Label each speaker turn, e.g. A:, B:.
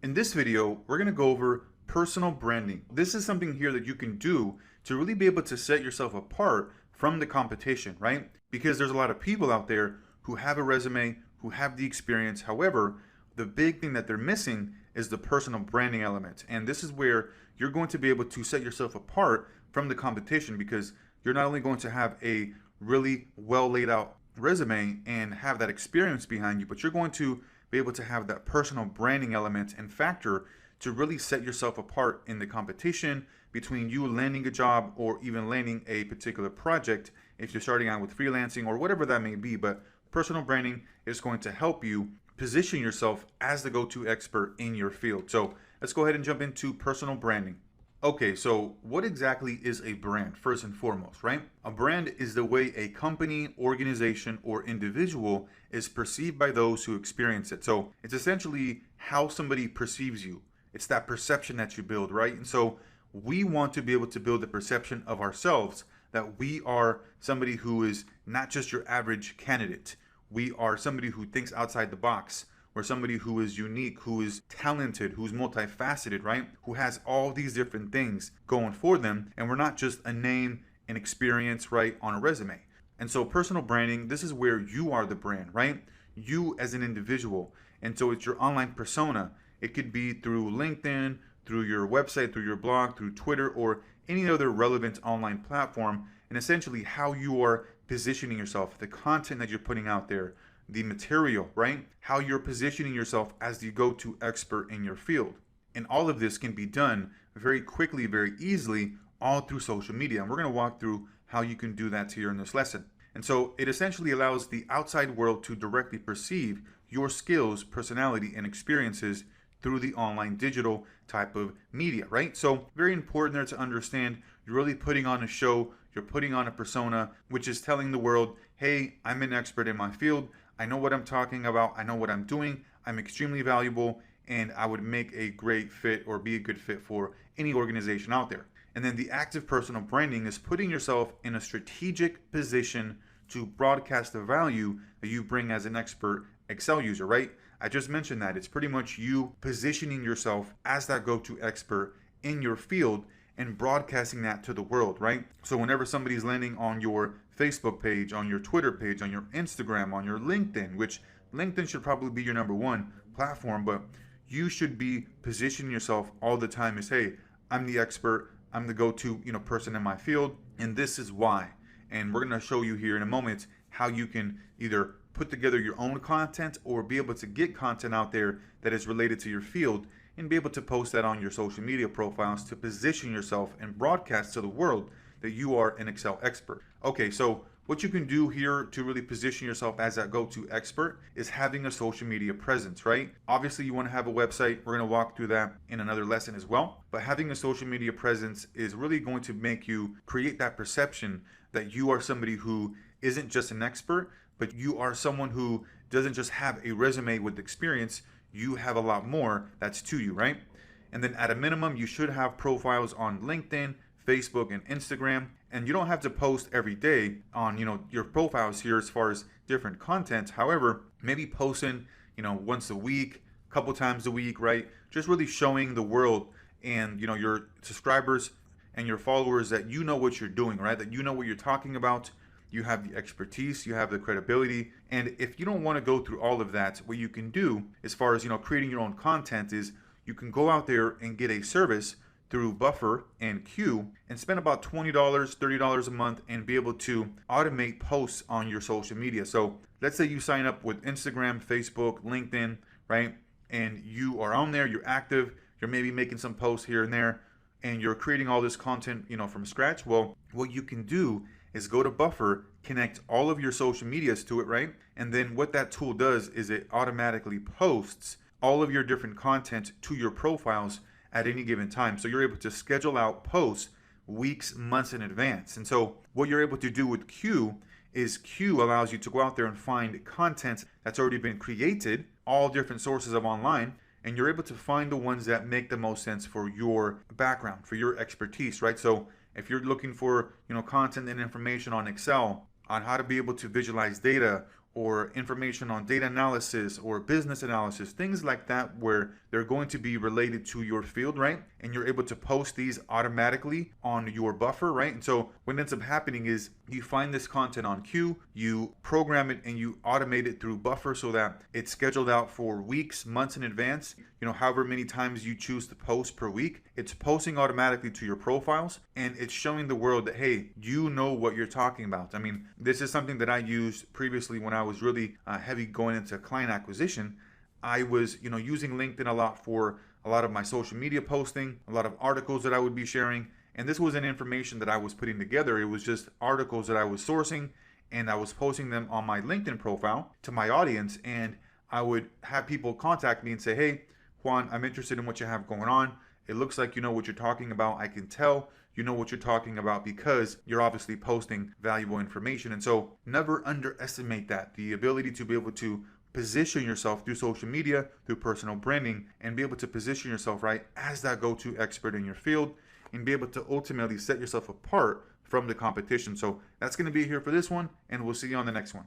A: In this video, we're going to go over personal branding. This is something here that you can do to really be able to set yourself apart from the competition, right? Because there's a lot of people out there who have a resume, who have the experience. However, the big thing that they're missing is the personal branding element. And this is where you're going to be able to set yourself apart from the competition, because you're not only going to have a really well laid out resume and have that experience behind you, but you're going to be able to have that personal branding element and factor to really set yourself apart in the competition between you landing a job or even landing a particular project if you're starting out with freelancing or whatever that may be. But personal branding is going to help you position yourself as the go-to expert in your field. So let's go ahead and jump into personal branding. Okay, so what exactly is a brand, first and foremost, right? A brand is the way a company, organization, or individual is perceived by those who experience it. So it's essentially how somebody perceives you. It's that perception that you build, right? And so we want to be able to build a perception of ourselves that we are somebody who is not just your average candidate. We are somebody who thinks outside the box. We're somebody who is unique, who is talented, who's multifaceted, right? Who has all these different things going for them. And we're not just a name and experience, right, on a resume. And so personal branding, this is where you are the brand, right? You as an individual. And so it's your online persona. It could be through LinkedIn, through your website, through your blog, through Twitter, or any other relevant online platform. And essentially how you are positioning yourself, the content that you're putting out there, the material, right? How you're positioning yourself as the go-to expert in your field. And all of this can be done very quickly, very easily, all through social media. And we're going to walk through how you can do that here in this lesson. And so it essentially allows the outside world to directly perceive your skills, personality, and experiences through the online digital type of media, right? So very important there to understand you're really putting on a show, you're putting on a persona, which is telling the world, hey, I'm an expert in my field. I know what I'm talking about. I know what I'm doing. I'm extremely valuable, and I would make a great fit or be a good fit for any organization out there. And then the active personal branding is putting yourself in a strategic position to broadcast the value that you bring as an expert Excel user, right? I just mentioned that. It's pretty much you positioning yourself as that go-to expert in your field and broadcasting that to the world, right? So whenever somebody's landing on your Facebook page, on your Twitter page, on your Instagram, on your LinkedIn, which LinkedIn should probably be your number one platform, but you should be positioning yourself all the time as, hey, I'm the expert, I'm the go-to, person in my field, and this is why. And we're going to show you here in a moment how you can either put together your own content or be able to get content out there that is related to your field and be able to post that on your social media profiles to position yourself and broadcast to the world that you are an Excel expert. Okay, so what you can do here to really position yourself as that go-to expert is having a social media presence, right? Obviously, you want to have a website. We're going to walk through that in another lesson as well. But having a social media presence is really going to make you create that perception that you are somebody who isn't just an expert, but you are someone who doesn't just have a resume with experience. You have a lot more that's to you, right? And then at a minimum, you should have profiles on LinkedIn, Facebook, and Instagram. And you don't have to post every day on, your profiles here as far as different content. However, maybe posting, once a week, a couple times a week, right? Just really showing the world and, your subscribers and your followers that you know what you're doing, right? That you know what you're talking about. You have the expertise, you have the credibility. And if you don't want to go through all of that, what you can do as far as, creating your own content is you can go out there and get a service through Buffer and Q and spend about $20, $30 a month and be able to automate posts on your social media. So let's say you sign up with Instagram, Facebook, LinkedIn, right? And you are on there, you're active, you're maybe making some posts here and there, and you're creating all this content, from scratch. Well, what you can do is go to Buffer, connect all of your social medias to it, right? And then what that tool does is it automatically posts all of your different content to your profiles at any given time. So you're able to schedule out posts weeks, months in advance. And so what you're able to do with Q is Q allows you to go out there and find content that's already been created, all different sources of online, and you're able to find the ones that make the most sense for your background, for your expertise, right? So if you're looking for, content and information on Excel, on how to be able to visualize data, or information on data analysis or business analysis, things like that, where they're going to be related to your field, right? And you're able to post these automatically on your buffer, right? And so what ends up happening is you find this content on queue, you program it, and you automate it through Buffer so that it's scheduled out for weeks, months in advance. However many times you choose to post per week, it's posting automatically to your profiles, and it's showing the world that, hey, you know what you're talking about. I mean, this is something that I used previously when I was really heavy going into client acquisition. I was, using LinkedIn a lot for a lot of my social media posting, a lot of articles that I would be sharing. And this wasn't information that I was putting together. It was just articles that I was sourcing, and I was posting them on my LinkedIn profile to my audience. And I would have people contact me and say, hey, Juan, I'm interested in what you have going on. It looks like you know what you're talking about. I can tell you know what you're talking about because you're obviously posting valuable information. And so never underestimate that, the ability to be able to position yourself through social media, through personal branding, and be able to position yourself right as that go-to expert in your field, and be able to ultimately set yourself apart from the competition. So that's going to be here for this one, and we'll see you on the next one.